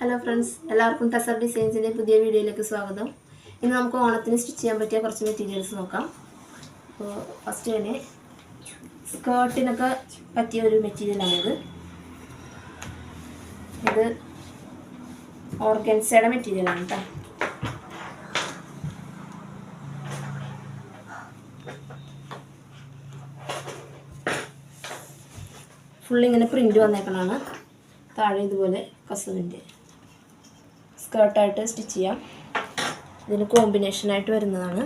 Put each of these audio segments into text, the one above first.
Hello friends, എല്ലാവർക്കും ടസർ ഡിസൈൻസിൻ്റെ പുതിയ വീഡിയോയിലേക്ക് സ്വാഗതം. ഇന്ന് നമുക്ക് ഓണത്തിന് സ്റ്റിച്ച് ചെയ്യാൻ പറ്റിയ കുറച്ച് മെറ്റീരിയൽസ് നോക്കാം. അപ്പോൾ ഫസ്റ്റ് തന്നെ സ്കേർട്ടിനൊക്കെ പറ്റിയ ഒരു മെറ്റീരിയലാണിത്. ഇത് ഓർഗൻസയുടെ മെറ്റീരിയലാണ് കേട്ടോ. ഫുള്ളിങ്ങനെ പ്രിൻ്റ് വന്നേക്കണതാണ്. താഴെ ഇതുപോലെ കസവിൻ്റെ സ്കേർട്ടായിട്ട് സ്റ്റിച്ച് ചെയ്യാം. ഇതിന് കോമ്പിനേഷനായിട്ട് വരുന്നതാണ്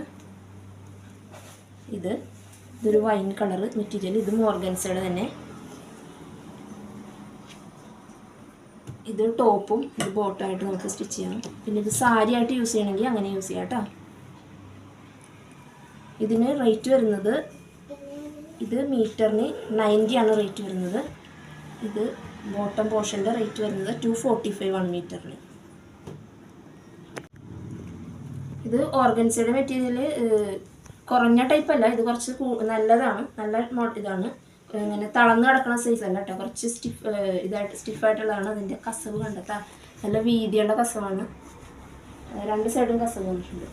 ഇതൊരു വൈൻ കളർ മെറ്റീരിയൽ. ഇതും ഓർഗൻസയുടെ തന്നെ. ഇത് ടോപ്പും ഇത് ബോട്ടമായിട്ട് നമുക്ക് സ്റ്റിച്ച് ചെയ്യാം. പിന്നെ ഇത് സാരി ആയിട്ട് യൂസ് ചെയ്യണമെങ്കിൽ അങ്ങനെ യൂസ് ചെയ്യാം കേട്ടോ. ഇതിന് റേറ്റ് വരുന്നത്, ഇത് മീറ്ററിന് 90 ആണ് റേറ്റ് വരുന്നത്. ഇത് ബോട്ടം പോർഷൻ്റെ റേറ്റ് വരുന്നത് 245 1 മീറ്ററിന്. ഇത് ഓർഗൻസയുടെ മെറ്റീരിയൽ കുറഞ്ഞ ടൈപ്പല്ല, ഇത് കുറച്ച് നല്ലതാണ്. നല്ല ഇതാണ്. ഇങ്ങനെ തളർന്ന് കിടക്കുന്ന സൈസ് അല്ല കേട്ടോ. കുറച്ച് സ്റ്റിഫായിട്ടുള്ളതാണ്. അതിൻ്റെ കസവ് കണ്ടെത്താം. നല്ല വീതിയുള്ള കസവാണ്. രണ്ട് സൈഡും കസവ് വന്നിട്ടുണ്ട്.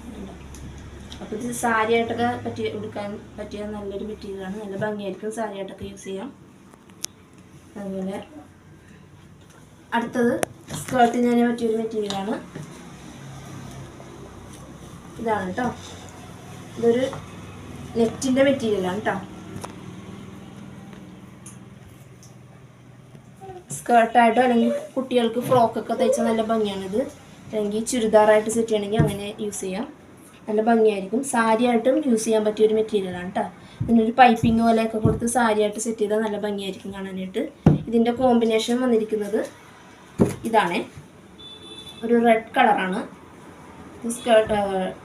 അപ്പോൾ ഇത് സാരി ആയിട്ടൊക്കെ എടുക്കാൻ പറ്റിയ നല്ലൊരു മെറ്റീരിയലാണ്. നല്ല ഭംഗിയായിരിക്കും സാരി ആയിട്ടൊക്കെ യൂസ് ചെയ്യാം. അതുപോലെ അടുത്തത് സ്കേർട്ടിന് തന്നെ പറ്റിയൊരു മെറ്റീരിയലാണ്. ഇതാണ് കേട്ടോ. ഇതൊരു നെറ്റിൻ്റെ മെറ്റീരിയലാണ് കേട്ടോ. സ്കേർട്ടായിട്ടോ അല്ലെങ്കിൽ കുട്ടികൾക്ക് ഫ്രോക്കൊക്കെ തയ്ച്ചാൽ നല്ല ഭംഗിയാണിത്. അല്ലെങ്കിൽ ചുരിദാറായിട്ട് സെറ്റ് ചെയ്യണമെങ്കിൽ അങ്ങനെ യൂസ് ചെയ്യാം. നല്ല ഭംഗിയായിരിക്കും. സാരി ആയിട്ടും യൂസ് ചെയ്യാൻ പറ്റിയൊരു മെറ്റീരിയലാണ് കേട്ടോ. ഇതിനൊരു പൈപ്പിംഗ് പോലെയൊക്കെ കൊടുത്ത് സാരി ആയിട്ട് സെറ്റ് ചെയ്താൽ നല്ല ഭംഗിയായിരിക്കും കാണാനായിട്ട്. ഇതിൻ്റെ കോമ്പിനേഷൻ വന്നിരിക്കുന്നത് ഇതാണ്. ഒരു റെഡ് കളറാണ്. സ്കേർട്ട്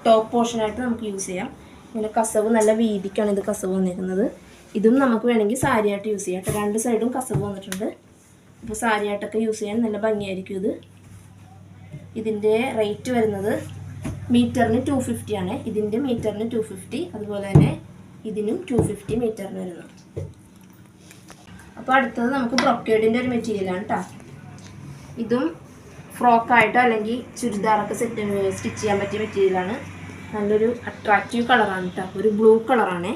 ടോപ്പ് പോർഷനായിട്ട് നമുക്ക് യൂസ് ചെയ്യാം. ഇങ്ങനെ കസവ് നല്ല വീതിക്കാണ് ഇത് കസവ് വന്നിരിക്കുന്നത്. ഇതും നമുക്ക് വേണമെങ്കിൽ സാരി ആയിട്ട് യൂസ് ചെയ്യാം. രണ്ട് സൈഡും കസവ് വന്നിട്ടുണ്ട്. അപ്പോൾ സാരി ആയിട്ടൊക്കെ യൂസ് ചെയ്യാൻ നല്ല ഭംഗിയായിരിക്കും ഇത്. ഇതിൻ്റെ റേറ്റ് വരുന്നത് മീറ്ററിന് 250 ആണ്. ഇതിൻ്റെ മീറ്ററിന് 250. അതുപോലെ തന്നെ ഇതിനും 250 മീറ്ററിന് വരുന്നു. അപ്പോൾ അടുത്തത് നമുക്ക് ബ്രൊക്കേഡിൻ്റെ ഒരു മെറ്റീരിയലാണ് കേട്ടോ. ഇതും ഫ്രോക്കായിട്ടോ അല്ലെങ്കിൽ ചുരിദാറൊക്കെ സ്റ്റിച്ച് ചെയ്യാൻ പറ്റിയ മെറ്റീരിയലാണ്. നല്ലൊരു അട്രാക്റ്റീവ് കളറാണ് കേട്ടോ. ഒരു ബ്ലൂ കളറാണ്.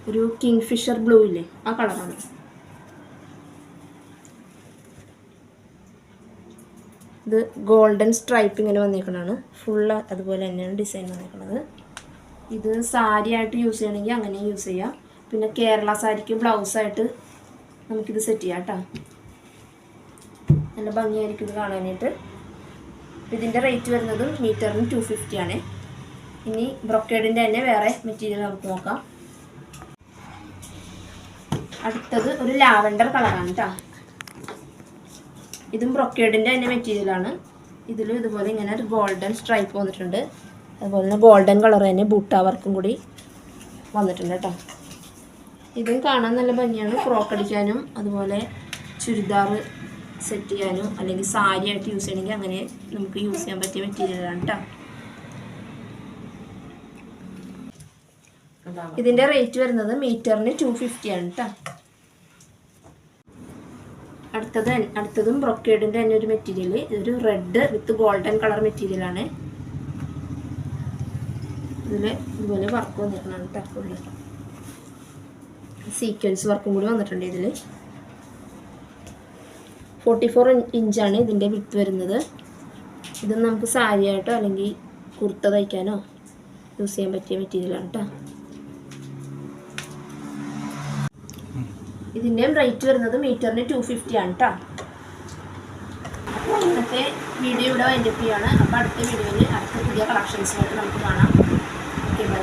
ഒരു കിങ് ഫിഷർ ബ്ലൂ ഇല്ലേ, ആ കളറാണ്. ഇത് ഗോൾഡൻ സ്ട്രൈപ്പ് ഇങ്ങനെ വന്നേക്കുന്നതാണ്. ഫുള്ള് അതുപോലെ തന്നെയാണ് ഡിസൈൻ വന്നേക്കുന്നത്. ഇത് സാരി ആയിട്ട് യൂസ് ചെയ്യണമെങ്കിൽ അങ്ങനെ യൂസ് ചെയ്യാം. പിന്നെ കേരള സാരിക്ക് ബ്ലൗസായിട്ട് നമുക്കിത് സെറ്റ് ചെയ്യാം കേട്ടോ. നല്ല ഭംഗിയായിരിക്കും ഇത് കാണാനായിട്ട്. ഇതിൻ്റെ റേറ്റ് വരുന്നത് മീറ്ററിന് 250 ആണ്. ഇനി ബ്രൊക്കേഡിൻ്റെ തന്നെ വേറെ മെറ്റീരിയൽ നമുക്ക് നോക്കാം. അടുത്തത് ഒരു ലാവൻഡർ കളറാണ് കേട്ടോ. ഇതും ബ്രൊക്കേഡിൻ്റെ തന്നെ മെറ്റീരിയലാണ്. ഇതിലും ഇതുപോലെ ഇങ്ങനെ ഒരു ഗോൾഡൻ സ്ട്രൈപ്പ് വന്നിട്ടുണ്ട്. അതുപോലെ തന്നെ ഗോൾഡൻ കളർ തന്നെ ബൂട്ട വർക്കും കൂടി വന്നിട്ടുണ്ട് കേട്ടോ. ഇതും കാണാൻ നല്ല ഭംഗിയാണ്. ഫ്രോക്ക് അടിക്കാനും അതുപോലെ ചുരിദാർ സെറ്റ് ചെയ്യാനും അല്ലെങ്കിൽ സാരി ആയിട്ട് യൂസ് ചെയ്യണമെങ്കിൽ അങ്ങനെ നമുക്ക് യൂസ് ചെയ്യാൻ പറ്റിയ മെറ്റീരിയലാണ് കേട്ടോ. ഇതിൻ്റെ റേറ്റ് വരുന്നത് മീറ്ററിന് 250 ആണ് കേട്ടോ. അടുത്തതും ബ്രൊക്കേഡിൻ്റെ തന്നെ ഒരു മെറ്റീരിയൽ. ഇതൊരു റെഡ് വിത്ത് ഗോൾഡൻ കളർ മെറ്റീരിയലാണ്. ഇതിൽ ഇതുപോലെ വർക്ക് വന്നിട്ടുണ്ടാണ് ടക്കുള്ളിൽ. സീക്വൻസ് വർക്കും കൂടി വന്നിട്ടുണ്ട്. ഇതിൽ 44 ഇഞ്ചാണ് ഇതിൻ്റെ വിഡ്ത്ത് വരുന്നത്. ഇത് നമുക്ക് സാരി ആയിട്ടോ അല്ലെങ്കിൽ കുർത്ത തയ്ക്കാനോ യൂസ് ചെയ്യാൻ പറ്റിയ മെറ്റീരിയലാണ് കേട്ടോ. ഇതിൻ്റെയും റേറ്റ് വരുന്നത് മീറ്ററിന് 250 ആണ് കേട്ടോ. ഇന്നത്തെ വീഡിയോ ഇവിടെ വൈൻഡപ്പ് ചെയ്യാണ്. അപ്പോൾ അടുത്ത വീഡിയോയിൽ അടുത്ത പുതിയ കളക്ഷൻസുമായിട്ട് നമുക്ക് കാണാം. Okay, by.